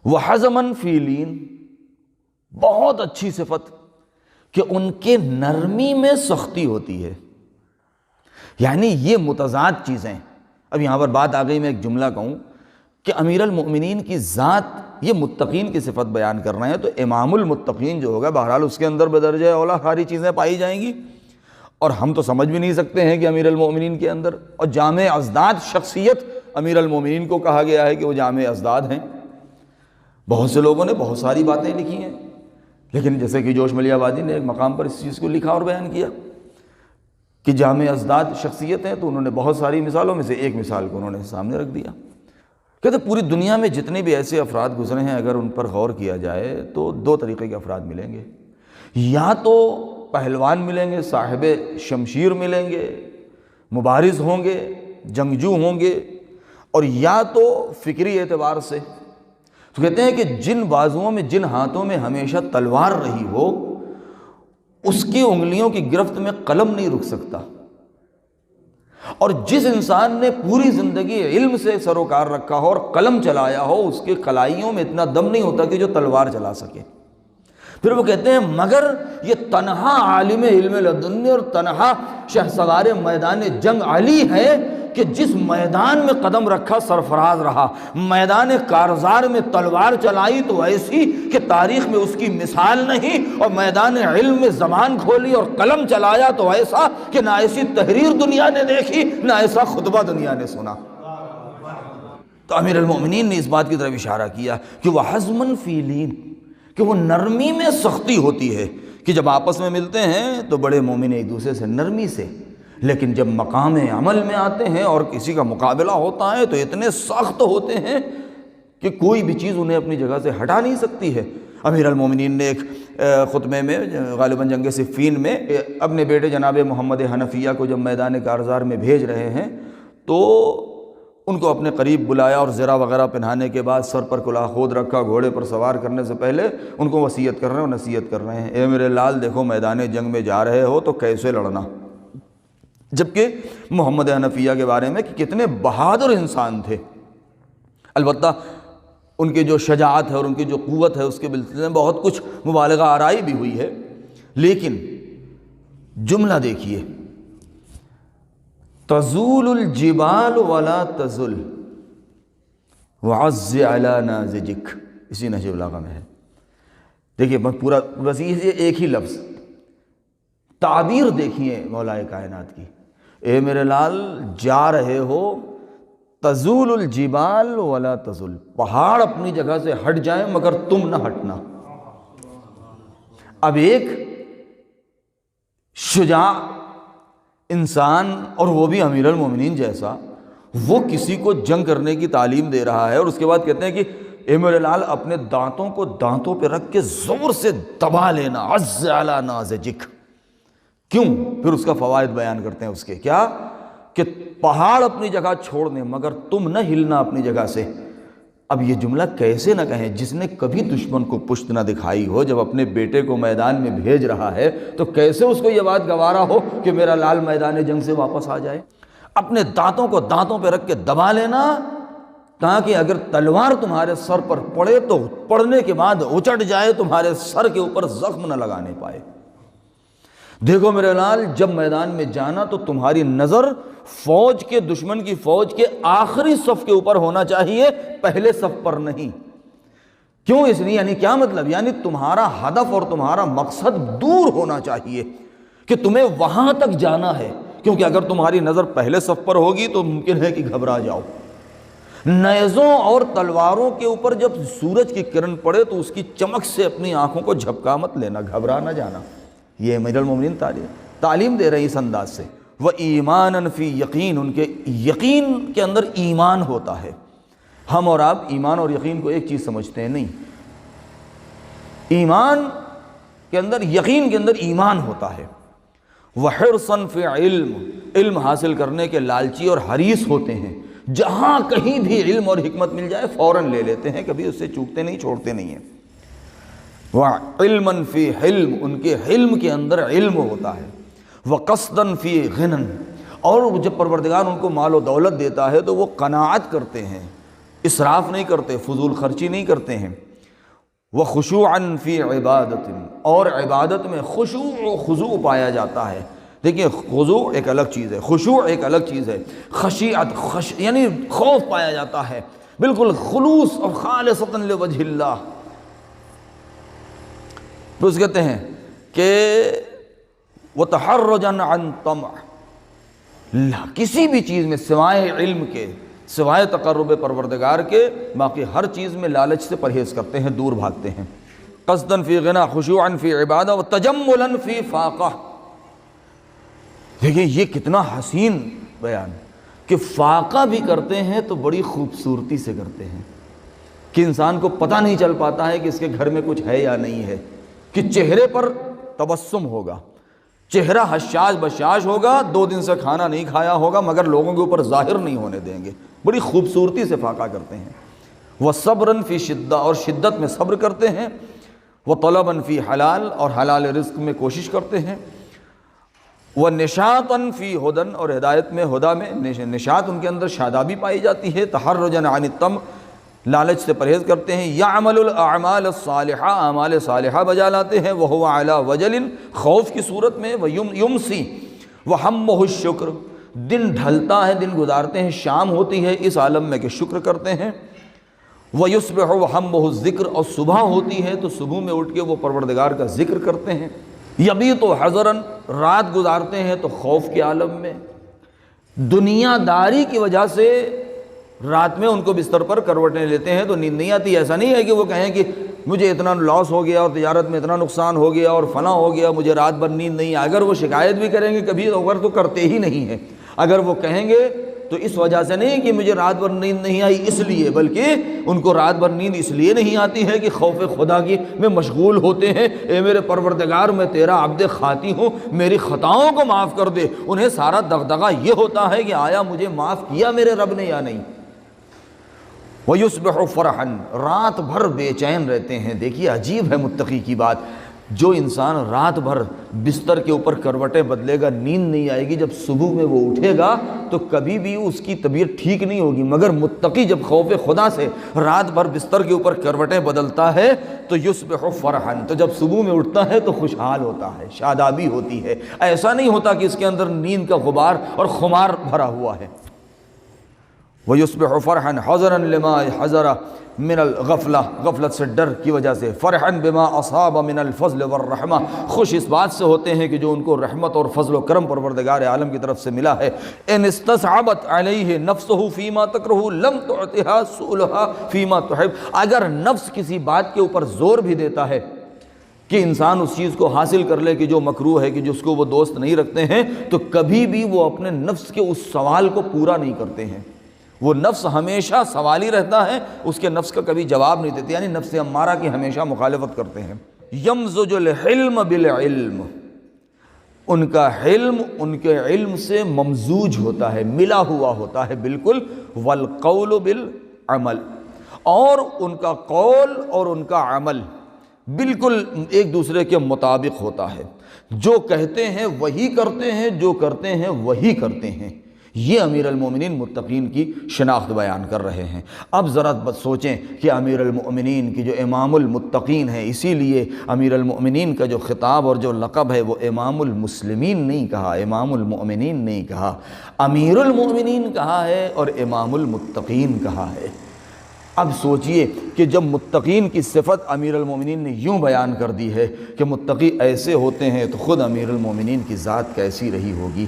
وحزمن فی لین، بہت اچھی صفت کہ ان کے نرمی میں سختی ہوتی ہے، یعنی یہ متضاد چیزیں۔ اب یہاں پر بات آ گئی، میں ایک جملہ کہوں کہ امیر المؤمنین کی ذات، یہ متقین کی صفت بیان کر رہے ہیں، تو امام المتقین جو ہوگا بہرحال اس کے اندر بدرجہ اولا ساری چیزیں پائی جائیں گی، اور ہم تو سمجھ بھی نہیں سکتے ہیں کہ امیر المؤمنین کے اندر، اور جامع ازداد شخصیت امیر المؤمنین کو کہا گیا ہے کہ وہ جامع ازداد ہیں۔ بہت سے لوگوں نے بہت ساری باتیں لکھی ہیں، لیکن جیسے کہ جوش ملیح آبادی نے ایک مقام پر اس چیز کو لکھا اور بیان کیا کہ جامع ازداد شخصیت ہیں، تو انہوں نے بہت ساری مثالوں میں سے ایک مثال کو انہوں نے سامنے رکھ دیا۔ کہتے پوری دنیا میں جتنے بھی ایسے افراد گزرے ہیں، اگر ان پر غور کیا جائے تو دو طریقے کے افراد ملیں گے، یا تو پہلوان ملیں گے، صاحب شمشیر ملیں گے، مبارز ہوں گے، جنگجو ہوں گے، اور یا تو فکری اعتبار سے، تو کہتے ہیں کہ جن بازوؤں میں، جن ہاتھوں میں ہمیشہ تلوار رہی ہو، اس کی انگلیوں کی گرفت میں قلم نہیں رک سکتا، اور جس انسان نے پوری زندگی علم سے سروکار رکھا ہو اور قلم چلایا ہو، اس کے کلائیوں میں اتنا دم نہیں ہوتا کہ جو تلوار چلا سکے۔ پھر وہ کہتے ہیں مگر یہ تنہا عالم علم لدنی اور تنہا شہسوار میدان جنگ علی ہے کہ جس میدان میں قدم رکھا سرفراز رہا، میدان کارزار میں تلوار چلائی تو ایسی کہ تاریخ میں اس کی مثال نہیں، اور میدان علم میں زبان کھولی اور قلم چلایا تو ایسا کہ نہ ایسی تحریر دنیا نے دیکھی، نہ ایسا خطبہ دنیا نے سنا۔ تو امیر المؤمنین نے اس بات کی طرف اشارہ کیا کہ وہ حزمن فی لین، کہ وہ نرمی میں سختی ہوتی ہے، کہ جب آپس میں ملتے ہیں تو بڑے مومن ایک دوسرے سے نرمی سے، لیکن جب مقام عمل میں آتے ہیں اور کسی کا مقابلہ ہوتا ہے تو اتنے سخت ہوتے ہیں کہ کوئی بھی چیز انہیں اپنی جگہ سے ہٹا نہیں سکتی ہے۔ امیر المومنین نے ایک خطبے میں غالباً جنگ صفین میں اپنے بیٹے جناب محمد حنفیہ کو جب میدان کارزار میں بھیج رہے ہیں تو ان کو اپنے قریب بلایا اور زرہ وغیرہ پہنانے کے بعد سر پر کلاه خود رکھا، گھوڑے پر سوار کرنے سے پہلے ان کو وصیت کر رہے ہیں اور نصیحت کر رہے ہیں، اے میرے لال دیکھو میدان جنگ میں جا رہے ہو تو کیسے لڑنا۔ جبکہ محمد حنفیہ کے بارے میں کہ کتنے بہادر انسان تھے، البتہ ان کی جو شجاعت ہے اور ان کی جو قوت ہے اس کے سلسلے میں بہت کچھ مبالغہ آرائی بھی ہوئی ہے، لیکن جملہ دیکھیے، تزول الجبال ولا تزل وعز علی نازجک، اسی نہج البلاغہ میں ہے۔ دیکھیے پورا بس یہ ایک ہی لفظ، تعبیر دیکھیے مولا کائنات کی، اے میرے لال جا رہے ہو، تزول الجبال ولا تزل، پہاڑ اپنی جگہ سے ہٹ جائیں مگر تم نہ ہٹنا۔ اب ایک شجاع انسان، اور وہ بھی امیر المومنین جیسا، وہ کسی کو جنگ کرنے کی تعلیم دے رہا ہے، اور اس کے بعد کہتے ہیں کہ اے میرے لال اپنے دانتوں کو دانتوں پہ رکھ کے زور سے دبا لینا، عز علی نازجک۔ کیوں؟ پھر اس کا فوائد بیان کرتے ہیں اس کے، کیا کہ پہاڑ اپنی جگہ چھوڑ دیں مگر تم نہ ہلنا اپنی جگہ سے۔ اب یہ جملہ کیسے نہ کہیں جس نے کبھی دشمن کو پشت نہ دکھائی ہو، جب اپنے بیٹے کو میدان میں بھیج رہا ہے تو کیسے اس کو یہ بات گوارا ہو کہ میرا لال میدان جنگ سے واپس آ جائے۔ اپنے دانتوں کو دانتوں پہ رکھ کے دبا لینا تاکہ اگر تلوار تمہارے سر پر پڑے تو پڑنے کے بعد اچٹ جائے، تمہارے سر کے اوپر زخم نہ لگانے پائے۔ دیکھو میرے لال جب میدان میں جانا تو تمہاری نظر فوج کے، دشمن کی فوج کے آخری صف کے اوپر ہونا چاہیے، پہلے صف پر نہیں۔ کیوں؟ اس لیے یعنی کیا مطلب؟ یعنی تمہارا ہدف اور تمہارا مقصد دور ہونا چاہیے کہ تمہیں وہاں تک جانا ہے، کیونکہ اگر تمہاری نظر پہلے صف پر ہوگی تو ممکن ہے کہ گھبرا جاؤ۔ نیزوں اور تلواروں کے اوپر جب سورج کی کرن پڑے تو اس کی چمک سے اپنی آنکھوں کو جھپکا مت لینا، گھبرا نہ جانا۔ یہ امیر المومنین تعلیم دے رہی اس انداز سے۔ وَإِيمَانًا فِي یقین، ان کے یقین کے اندر ایمان ہوتا ہے۔ ہم اور آپ ایمان اور یقین کو ایک چیز سمجھتے ہیں، نہیں، ایمان کے اندر، یقین کے اندر ایمان ہوتا ہے۔ وَحِرْصًا فِي علم، علم حاصل کرنے کے لالچی اور حریص ہوتے ہیں، جہاں کہیں بھی علم اور حکمت مل جائے فوراً لے لیتے ہیں، کبھی اس سے چوکتے نہیں، چھوڑتے نہیں ہیں۔ وَعِلْمًا فِي حِلْم، ان کے حلم کے اندر علم ہوتا ہے۔ وَقَصْدًا فِي غِنًا، اور جب پروردگار ان کو مال و دولت دیتا ہے تو وہ قناعت کرتے ہیں، اسراف نہیں کرتے، فضول خرچی نہیں کرتے ہیں۔ وخشوعاً فی عبادت، اور عبادت میں خشوع و خضوع پایا جاتا ہے۔ دیکھیں خضوع ایک الگ چیز ہے، خشوع ایک الگ چیز ہے۔ خشیعت یعنی خوف پایا جاتا ہے، بالکل خلوص اور خالصۃ لوجہ اللہ۔ تو اس کہتے ہیں کہ وتحرجاً عن طمع، کسی بھی چیز میں سوائے علم کے، سوائے تقرب پروردگار کے، باقی ہر چیز میں لالچ سے پرہیز کرتے ہیں، دور بھاگتے ہیں۔ قصداً فی غنا، خشوعاً فی عبادہ، وتجملاً فی فاقہ۔ دیکھیں یہ کتنا حسین بیان کہ فاقہ بھی کرتے ہیں تو بڑی خوبصورتی سے کرتے ہیں کہ انسان کو پتہ نہیں چل پاتا ہے کہ اس کے گھر میں کچھ ہے یا نہیں ہے، کہ چہرے پر تبسم ہوگا، چہرہ حشاش بشاش ہوگا، 2 دن سے کھانا نہیں کھایا ہوگا، مگر لوگوں کے اوپر ظاہر نہیں ہونے دیں گے، بڑی خوبصورتی سے فاقہ کرتے ہیں۔ وصبراً فی شدہ، اور شدت میں صبر کرتے ہیں۔ وطلباً فی حلال، اور حلال رزق میں کوشش کرتے ہیں۔ ونشاطاً فی ہدن، اور ہدایت میں، ہدا میں نشاط، ان کے اندر شادابی پائی جاتی ہے۔ تحرجاً عن الطمع، لالچ سے پرہیز کرتے ہیں۔ یعمل الاعمال الصالحہ، اعمال صالحہ بجا لاتے ہیں۔ وہو علی وجل، خوف کی صورت میں۔ ویمسی وہمہ الشکر، دن ڈھلتا ہے، دن گزارتے ہیں، شام ہوتی ہے اس عالم میں کہ شکر کرتے ہیں۔ ویصبح وہمہ الذکر، اور صبح ہوتی ہے تو صبح میں اٹھ کے وہ پروردگار کا ذکر کرتے ہیں۔ یبیت حذراً، رات گزارتے ہیں تو خوف کے عالم میں۔ دنیا داری کی وجہ سے رات میں ان کو بستر پر کروٹیں لیتے ہیں تو نیند نہیں آتی۔ ایسا نہیں ہے کہ وہ کہیں کہ مجھے اتنا لاس ہو گیا اور تجارت میں اتنا نقصان ہو گیا اور فلاں ہو گیا، مجھے رات بھر نیند نہیں آئی۔ اگر وہ شکایت بھی کریں گے کبھی اوور تو کرتے ہی نہیں ہیں۔ اگر وہ کہیں گے تو اس وجہ سے نہیں کہ مجھے رات بھر نیند نہیں آئی اس لیے، بلکہ ان کو رات بھر نیند اس لیے نہیں آتی ہے کہ خوف خدا کی میں مشغول ہوتے ہیں۔ اے میرے پروردگار، میں تیرا عبد خاطی ہوں، میری خطاؤں کو معاف کر دے۔ انہیں سارا دغدغہ یہ ہوتا ہے کہ آیا مجھے معاف کیا میرے رب نے یا نہیں۔ وَيُصْبِحُ فَرَحًا، رات بھر بے چین رہتے ہیں۔ دیکھیے عجیب ہے متقی کی بات، جو انسان رات بھر بستر کے اوپر کروٹیں بدلے گا، نیند نہیں آئے گی، جب صبح میں وہ اٹھے گا تو کبھی بھی اس کی طبیعت ٹھیک نہیں ہوگی، مگر متقی جب خوف خدا سے رات بھر بستر کے اوپر کروٹیں بدلتا ہے تو یصبح فرحاً، تو جب صبح میں اٹھتا ہے تو خوشحال ہوتا ہے، شادابی ہوتی ہے۔ ایسا نہیں ہوتا کہ اس کے اندر نیند کا غبار اور خمار بھرا ہوا ہے۔ وَيُصْبِحُ فَرْحًا حَذَرًا لِمَا حَذَرَ من الغفلہ، غفلت سے ڈر کی وجہ سے۔ فرحاً بما اصاب من الفضل والرحمہ، خوش اس بات سے ہوتے ہیں کہ جو ان کو رحمت اور فضل و کرم پروردگار عالم کی طرف سے ملا ہے۔ ان استصعبت علیہ نفسہ فیما تکرہ لم تعطها سؤلها فیما تحب، اگر نفس کسی بات کے اوپر زور بھی دیتا ہے کہ انسان اس چیز کو حاصل کر لے کہ جو مکروہ ہے، کہ جس کو وہ دوست نہیں رکھتے ہیں، تو کبھی بھی وہ اپنے نفس کے اس سوال کو پورا نہیں کرتے ہیں۔ وہ نفس ہمیشہ سوالی رہتا ہے، اس کے نفس کا کبھی جواب نہیں دیتے، یعنی نفس امارہ کی ہمیشہ مخالفت کرتے ہیں۔ یمزج الحلم بالعلم، ان کا حلم ان کے علم سے ممزوج ہوتا ہے، ملا ہوا ہوتا ہے بالکل۔ والقول بالعمل، اور ان کا قول اور ان کا عمل بالکل ایک دوسرے کے مطابق ہوتا ہے۔ جو کہتے ہیں وہی کرتے ہیں، جو کرتے ہیں وہی کرتے ہیں۔ یہ امیر المومنین متقین کی شناخت بیان کر رہے ہیں۔ اب ذرا سوچیں کہ امیر المومنین کی جو امام المتقین ہے، اسی لیے امیر المومنین کا جو خطاب اور جو لقب ہے وہ امام المسلمین نہیں کہا، امام المومنین نہیں کہا، امیر المومنین کہا ہے اور امام المتقین کہا ہے۔ اب سوچئے کہ جب متقین کی صفت امیر المومنین نے یوں بیان کر دی ہے کہ متقی ایسے ہوتے ہیں، تو خود امیر المومنین کی ذات کیسی رہی ہوگی۔